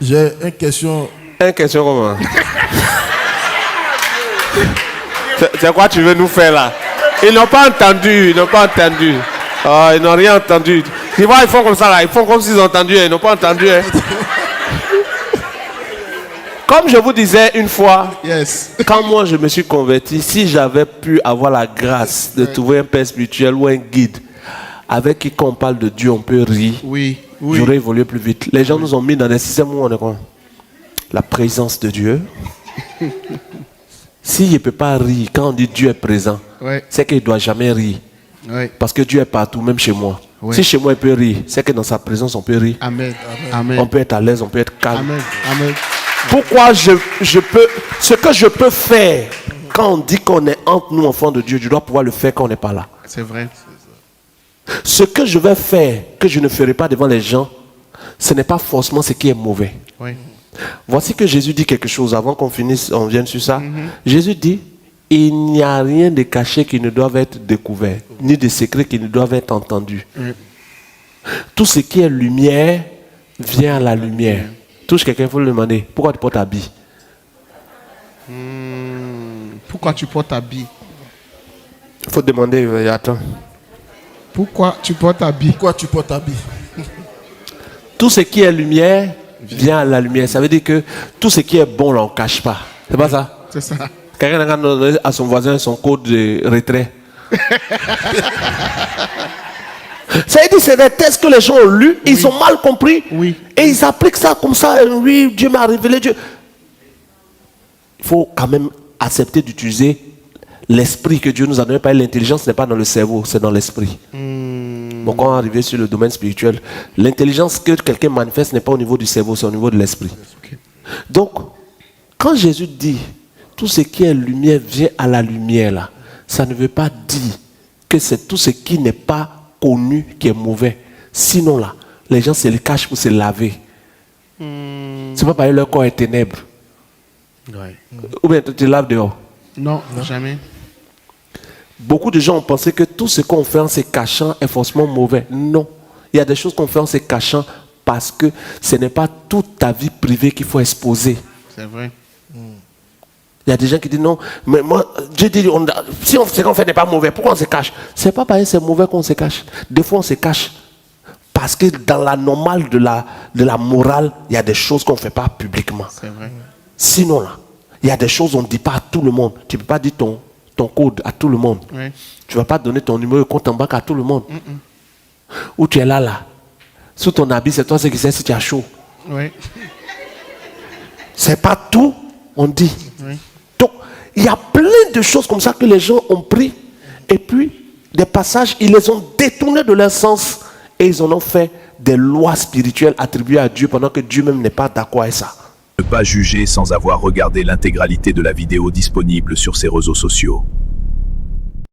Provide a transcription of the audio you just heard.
J'ai une question. Une question comment? C'est quoi tu veux nous faire là? Ils n'ont pas entendu, ils n'ont pas entendu. Oh, ils n'ont rien entendu. Tu vois, ils font comme ça là, ils font comme s'ils ont entendu, ils n'ont pas entendu. Hein. Comme je vous disais une fois, quand moi je me suis converti, si j'avais pu avoir la grâce de trouver un père spirituel ou un guide avec qui quand on parle de Dieu, on peut rire, j'aurais évolué plus vite. Les gens nous ont mis dans des systèmes où on est quoi? La présence de Dieu. S'il ne peut pas rire, quand on dit Dieu est présent, c'est qu'il ne doit jamais rire. Parce que Dieu est partout, même chez moi. Si chez moi il peut rire, c'est que dans sa présence on peut rire. Amen. On peut être à l'aise, on peut être calme. Amen. Pourquoi ce que je peux faire quand on dit qu'on est entre nous enfants de Dieu, je dois pouvoir le faire quand on n'est pas là. C'est vrai. Ce que je vais faire, que je ne ferai pas devant les gens, ce n'est pas forcément ce qui est mauvais. Voici que Jésus dit quelque chose avant qu'on finisse, on vienne sur ça. Jésus dit, il n'y a rien de caché qui ne doit être découvert, ni de secret qui ne doivent être entendus. Tout ce qui est lumière vient à la lumière. Touche quelqu'un, il faut lui demander, pourquoi tu portes habit? Pourquoi tu portes habit? Il faut demander, attends. Pourquoi tu portes habit? Pourquoi tu portes habit? Tout ce qui est lumière vient à la lumière. Ça veut dire que tout ce qui est bon, là, on ne cache pas. C'est pas ça? C'est ça. Quelqu'un a donné à son voisin son code de retrait. Ça veut dire que c'est des textes que les gens ont lus, ils ont mal compris, et ils appliquent ça comme ça. Oui, Dieu m'a révélé Dieu. Il faut quand même accepter d'utiliser l'esprit que Dieu nous a donné. Parce que l'intelligence n'est pas dans le cerveau, c'est dans l'esprit. Donc quand on est arrivé sur le domaine spirituel, l'intelligence que quelqu'un manifeste n'est pas au niveau du cerveau, c'est au niveau de l'esprit. Donc, quand Jésus dit tout ce qui est lumière vient à la lumière là, ça ne veut pas dire que c'est tout ce qui n'est pas connu qui est mauvais. Sinon là, les gens se le cachent pour se laver. C'est pas parce que leur corps est ténèbres. Ou bien tu te laves dehors? Non, jamais. Beaucoup de gens ont pensé que tout ce qu'on fait en se cachant est forcément mauvais. Non. Il y a des choses qu'on fait en se cachant parce que ce n'est pas toute ta vie privée qu'il faut exposer. C'est vrai. Il y a des gens qui disent non, mais moi, Dieu dit, si ce qu'on fait n'est pas mauvais, pourquoi on se cache? Ce n'est pas parce que c'est mauvais qu'on se cache. Des fois, on se cache parce que dans la normale de la morale, il y a des choses qu'on ne fait pas publiquement. C'est vrai. Sinon, là, il y a des choses qu'on ne dit pas à tout le monde. Tu ne peux pas dire ton code à tout le monde. Tu ne vas pas donner ton numéro de compte en banque à tout le monde. Ou tu es là. Sous ton habit, c'est toi qui sais si tu as chaud. C'est pas tout, on dit. Donc, il y a plein de choses comme ça que les gens ont pris. Et puis, des passages, ils les ont détournés de leur sens. Et ils en ont fait des lois spirituelles attribuées à Dieu pendant que Dieu même n'est pas d'accord avec ça. Ne pas juger sans avoir regardé l'intégralité de la vidéo disponible sur ses réseaux sociaux.